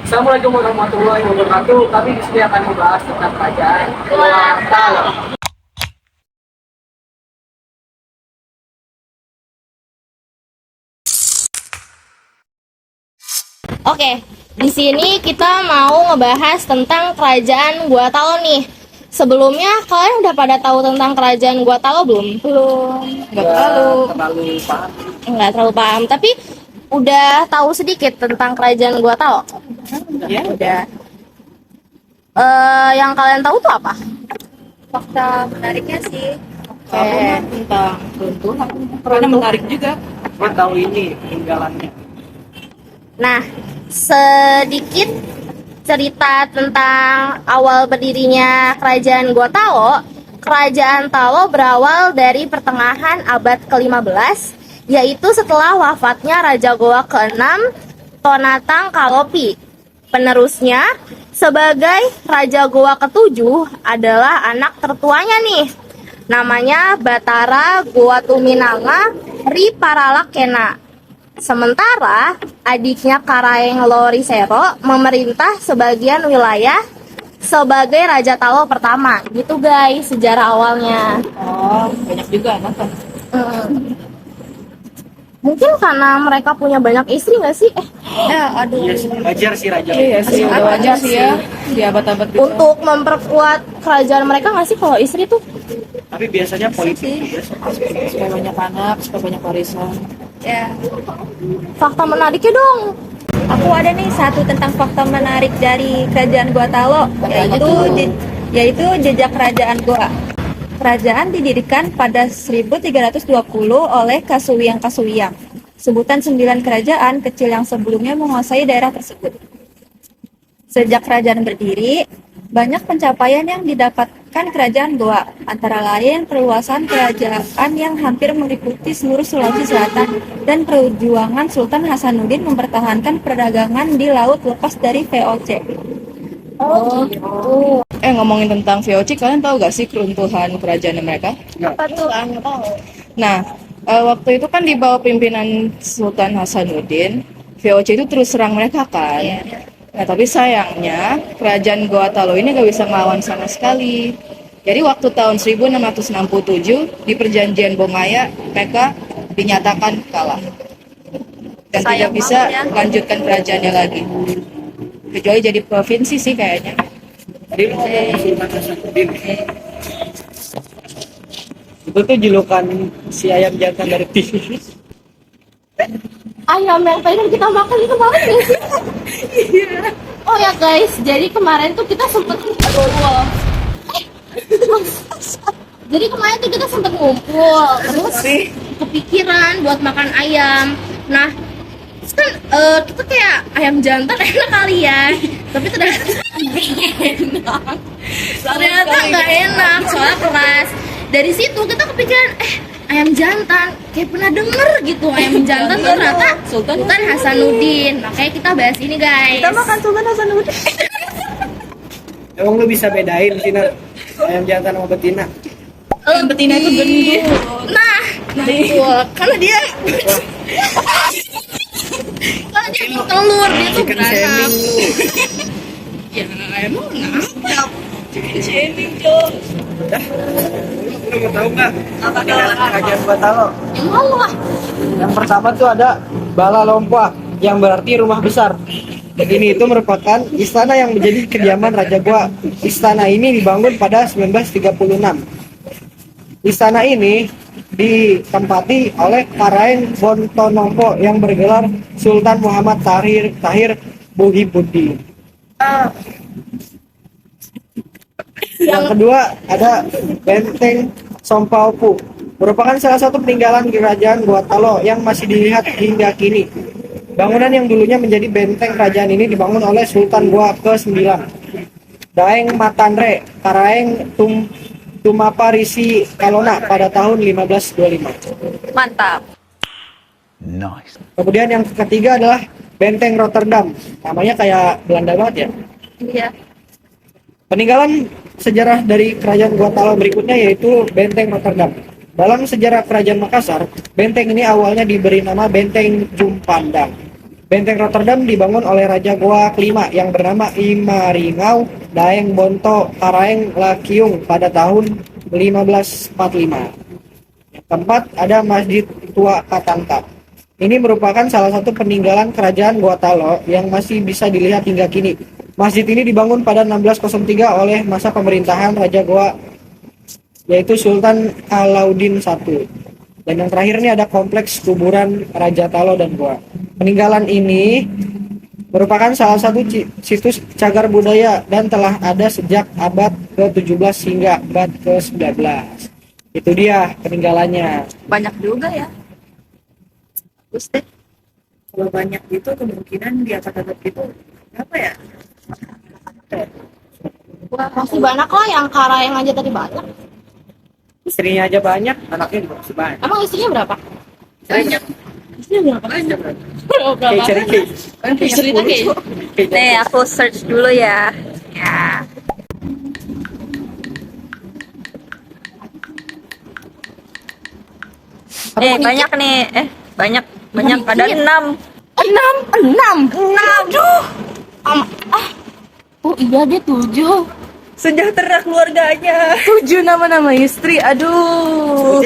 Assalamualaikum warahmatullahi wabarakatuh. Kami di sini akan membahas tentang kerajaan Gorontalo. Oke, di sini kita mau ngebahas tentang kerajaan Gua Talo nih. Sebelumnya kalian udah pada tahu tentang kerajaan Gua Talo belum? Belum. Terlalu paham. Nggak terlalu paham, tapi udah tahu sedikit tentang kerajaan Gua Talo. Ya, Udah. Yang kalian tahu tuh apa? Fakta menariknya sih Oke. tentang runtuhan karena menarik juga. gue tahu ini peninggalannya. Nah, sedikit cerita tentang awal berdirinya kerajaan Gua Talo. Kerajaan Talo berawal dari pertengahan abad ke-15, yaitu setelah wafatnya Raja Goa ke-6, Tonatang Kalopi. Penerusnya, sebagai Raja Goa ke-7 adalah anak tertuanya nih. Namanya Batara Goa Tuminanga Riparalakena. Sementara adiknya Karaeng Lorisero memerintah sebagian wilayah sebagai Raja Talo pertama. Gitu guys, sejarah awalnya. Oh, banyak juga nonton. Mungkin karena mereka punya banyak istri nggak sih? Aduh. Iya sih, wajar sih raja. Iya sih, udah wajar sih ya di abad-abad gitu. Untuk memperkuat kerajaan mereka nggak sih kalau istri tuh? Tapi biasanya politik juga sih. Supaya banyak anak, supaya banyak warisan. Ya, Fakta menariknya dong. aku ada nih satu tentang fakta menarik dari kerajaan Gua Talo, yaitu jejak kerajaan Goa. Kerajaan didirikan pada 1320 oleh Kasuyang. Sebutan 9 kerajaan kecil yang sebelumnya menguasai daerah tersebut. Sejak kerajaan berdiri, banyak pencapaian yang didapatkan kerajaan Goa, antara lain perluasan kerajaan yang hampir meliputi seluruh Sulawesi Selatan dan perjuangan Sultan Hasanuddin mempertahankan perdagangan di laut lepas dari VOC. Ngomongin tentang VOC, kalian tahu gak sih keruntuhan kerajaan mereka? Apa tuh? Nggak tahu. Nah, waktu itu kan di bawah pimpinan Sultan Hasanuddin, VOC itu terus serang mereka kan. Nah, tapi sayangnya kerajaan Goa Talo ini gak bisa ngelawan sama sekali. Jadi waktu tahun 1667 di perjanjian Bongaya mereka dinyatakan kalah dan tidak bisa melanjutkan kerajaannya lagi. Kecuali jadi provinsi sih kayaknya. Tadi lu ngomong Sultan Hasanuddin. Itu tuh julukan si ayam jantan dari TV. Ayam yang tadi kita makan itu kemarin nggak sih? Oh ya guys, jadi kemarin tuh kita sempet ngumpul. Jadi kemarin tuh kita sempet ngumpul, terus kepikiran buat makan ayam. Nah, terus kan kita kayak ayam jantan enak kali ya, tapi ternyata nggak enak, soalnya keras. Dari situ kita kepikiran, ayam jantan kayak pernah denger gitu, ayam jantan tuh ternyata Sultan Hasanuddin. Makanya kita bahas ini guys. Kita makan Sultan Hasanuddin. Emang lu bisa bedain sih ayam jantan sama betina? Yang betina itu gendut. Nah, betul. Karena dia telur, dia tuh Chicken beranak. shaming lu. Ya emang ngap. Shaming, Cok. Lu mau tahu nggak? Peninggalan kerajaan Gua Talo. Yang mau lah. Yang pertama tuh ada Bala Lompa, yang berarti rumah besar. Dan ini itu merupakan istana yang menjadi kediaman Raja Goa. Istana ini dibangun pada 1936. Istana ini ditempati oleh Karaeng Bontonompo yang bergelar Sultan Muhammad Tahir Buhibudin. Yang kedua ada Benteng Sompaupu, merupakan salah satu peninggalan kerajaan Gua Talo yang masih dilihat hingga kini. Bangunan yang dulunya menjadi benteng kerajaan ini dibangun oleh Sultan Goa ke-9, Daeng Matanre Karaeng Tumapa Risi Kalona pada tahun 1525. Mantap. Nice. Kemudian yang ketiga adalah Benteng Rotterdam. Namanya kayak Belanda banget ya. Iya. Peninggalan sejarah dari kerajaan Gua Talo berikutnya yaitu Benteng Rotterdam. Dalam sejarah kerajaan Makassar, benteng ini awalnya diberi nama Benteng Jumpandang. Benteng Rotterdam dibangun oleh Raja Goa kelima yang bernama Imaringau Daeng Bonto Karaeng Lakiung pada tahun 1545. Yang keempat ada Masjid Tua Katanta. Ini merupakan salah satu peninggalan kerajaan Goa Talo yang masih bisa dilihat hingga kini. Masjid ini dibangun pada 1603 oleh masa pemerintahan Raja Goa yaitu Sultan Alauddin I. Dan yang terakhir ini ada kompleks kuburan Raja Talo dan Goa. Peninggalan ini merupakan salah satu situs cagar budaya dan telah ada sejak abad ke-17 hingga abad ke-19. Itu dia peninggalannya. Banyak juga ya. Terus deh. Kalau banyak itu kemungkinan di atap-atap itu apa ya? Masih banyak lah yang Karaeng aja tadi banyak. Istrinya aja banyak, anaknya juga masih banyak. Emang istrinya berapa? Banyak. Istrinya berapa? Kayak cerita. Cerita kayak Nih, aku search dulu ya. Ya. Banyak nih. Banyak ada 6. enam. Oh iya dia 7. Sejahtera keluarganya. 7 nama-nama istri. Aduh.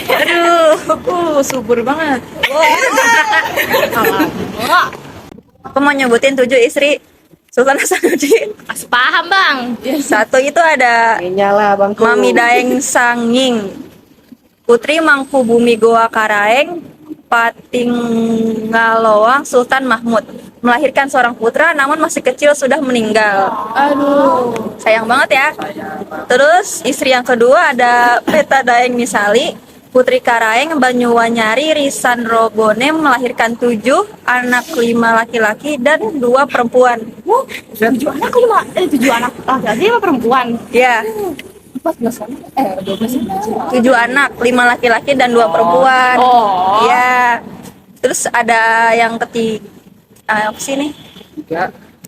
Aduh, subur banget. Aku mau nyebutin 7 istri Sultan Hasanuddin. Masih paham bang. Satu itu ada Nyala bangku. Mami Daeng Sanging, Putri Mangkubumi Goa Karaeng, Patingalowang Sultan Mahmud. Melahirkan seorang putra namun masih kecil sudah meninggal. Aduh. Sayang banget ya. Terus istri yang kedua ada Peta Daeng Misali, Putri Karaeng Banyuwanyari Risan Robone, melahirkan 7 anak, 5 laki-laki dan 2 perempuan. 7 anak 7 anak laki-laki 5 perempuan. Ya, 14 anak. 12 anak. 7 anak, 5 laki-laki dan 2 perempuan. Oh. Ya. Terus ada yang apa sih nih?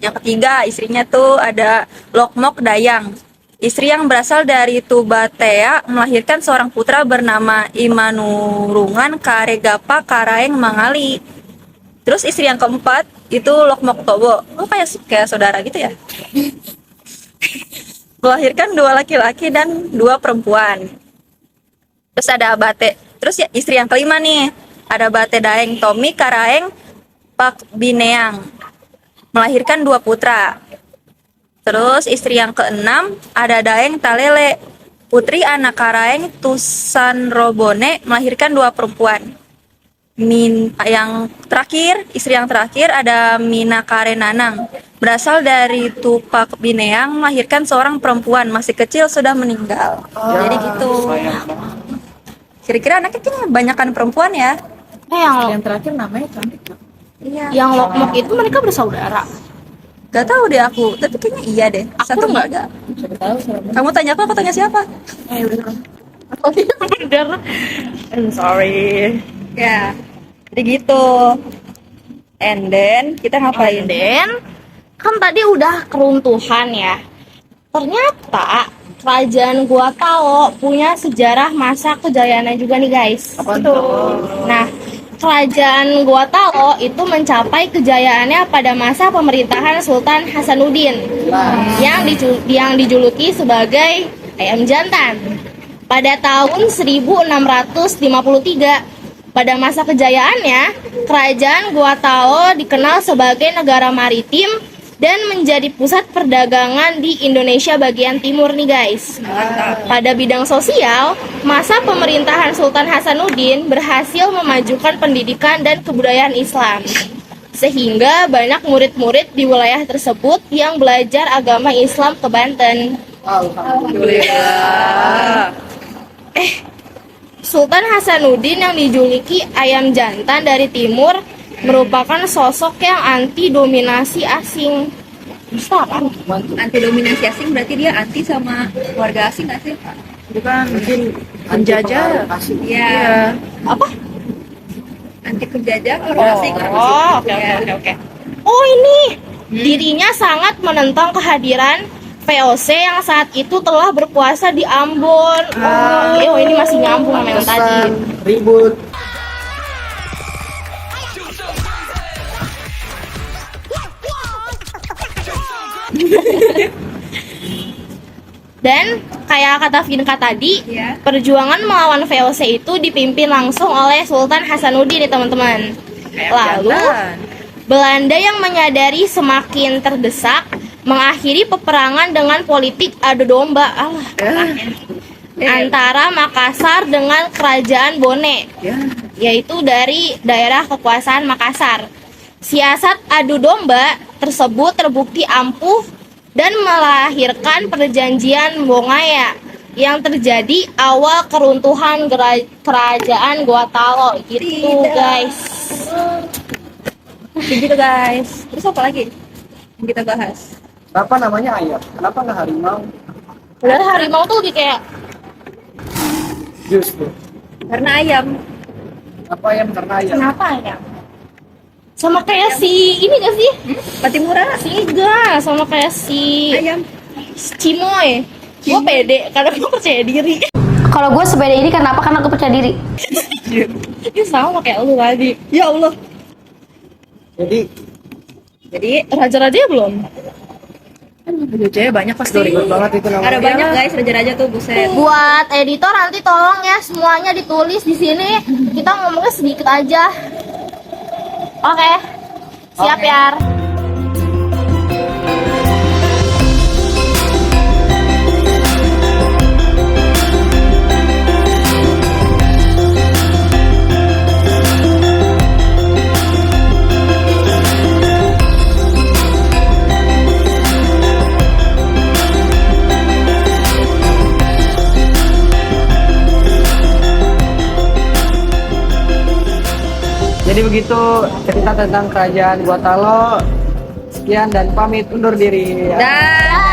Yang ketiga istrinya tuh ada Lokmok Dayang. Istri yang berasal dari Tubatea melahirkan seorang putra bernama Imanurungan Karegapa Karaeng Mangali. Terus istri yang keempat itu Lokmok Tobo. Oh, kayak saudara gitu ya. Melahirkan 2 laki-laki dan 2 perempuan. Terus ada Bate. Terus ya istri yang kelima nih ada Bate Daeng Tomi Karaeng Pak Bineang, melahirkan 2 putra. Terus istri yang keenam ada Daeng Talele, Putri anak Karaeng Tusan Robone, melahirkan 2 perempuan. Yang terakhir, istri yang terakhir ada Mina Karenanang, berasal dari Tupak Bineang, melahirkan seorang perempuan, masih kecil sudah meninggal. Jadi gitu. Kira-kira anaknya kayaknya banyakan perempuan ya. Yang terakhir namanya cantik. Iya. Yang Lokmok itu mereka bersaudara. Gak tahu deh aku, tapi kayaknya iya deh. Satu enggak. Kamu tanya aku tanya siapa? Oh iya bener. I'm sorry. Ya, jadi gitu. And then kita ngapain? Dan kan tadi udah keruntuhan ya. Ternyata kerajaan Goa Talo punya sejarah masa kejayaannya juga nih guys. Nah, kerajaan Goa Talo itu mencapai kejayaannya pada masa pemerintahan Sultan Hasanuddin yang dijuluki sebagai ayam jantan. Pada tahun 1653, pada masa kejayaannya, kerajaan Goa Talo dikenal sebagai negara maritim dan menjadi pusat perdagangan di Indonesia bagian timur nih guys. Pada bidang sosial, masa pemerintahan Sultan Hasanuddin berhasil memajukan pendidikan dan kebudayaan Islam. Sehingga banyak murid-murid di wilayah tersebut yang belajar agama Islam ke Banten. Alhamdulillah. Sultan Hasanuddin yang dijuluki ayam jantan dari timur merupakan sosok yang anti dominasi asing. Anti dominasi asing berarti dia anti sama warga asing nggak sih? Bukan, mungkin penjajah. Iya. Apa? Anti penjajah warga asing. Oke. Oh ini, dirinya sangat menentang kehadiran VOC yang saat itu telah berkuasa di Ambon. Oh ini masih nyambung sama yang tadi. Ribut. Dan kayak kata Vinka tadi, Iya. perjuangan melawan VOC itu dipimpin langsung oleh Sultan Hasanuddin nih teman-teman. Lalu Belanda yang menyadari semakin terdesak mengakhiri peperangan dengan politik adu domba antara Makassar dengan Kerajaan Bone, yaitu dari daerah kekuasaan Makassar. Siasat adu domba tersebut terbukti ampuh dan melahirkan perjanjian Bongaya yang terjadi awal keruntuhan kerajaan Goatalo gitu guys. Begitu guys. Terus apa lagi yang kita bahas? Kenapa namanya ayam? Kenapa nggak harimau? Padahal harimau tuh lebih kayak Justru. Karena ayam. Apa ayam karena ayam? kenapa ya? Sama kayak si ini gak sih? Patimura. Si Iga, sama kayak si Ayam. Cimoy. Gue pede karena gue percaya diri. Kalau gue sepeda ini kenapa? Karena gue percaya diri. Ini sama kayak lu tadi. Ya Allah. Jadi Raja-raja belum? Raja-rajanya banyak pasti. ribet banget itu namanya. Ada banyak guys raja-raja tuh buset. Buat editor nanti tolong ya semuanya ditulis di sini. Kita ngomongnya sedikit aja. Oke. Siap ya. Jadi begitu cerita tentang kerajaan Goatalo. Sekian dan pamit undur diri. Dah.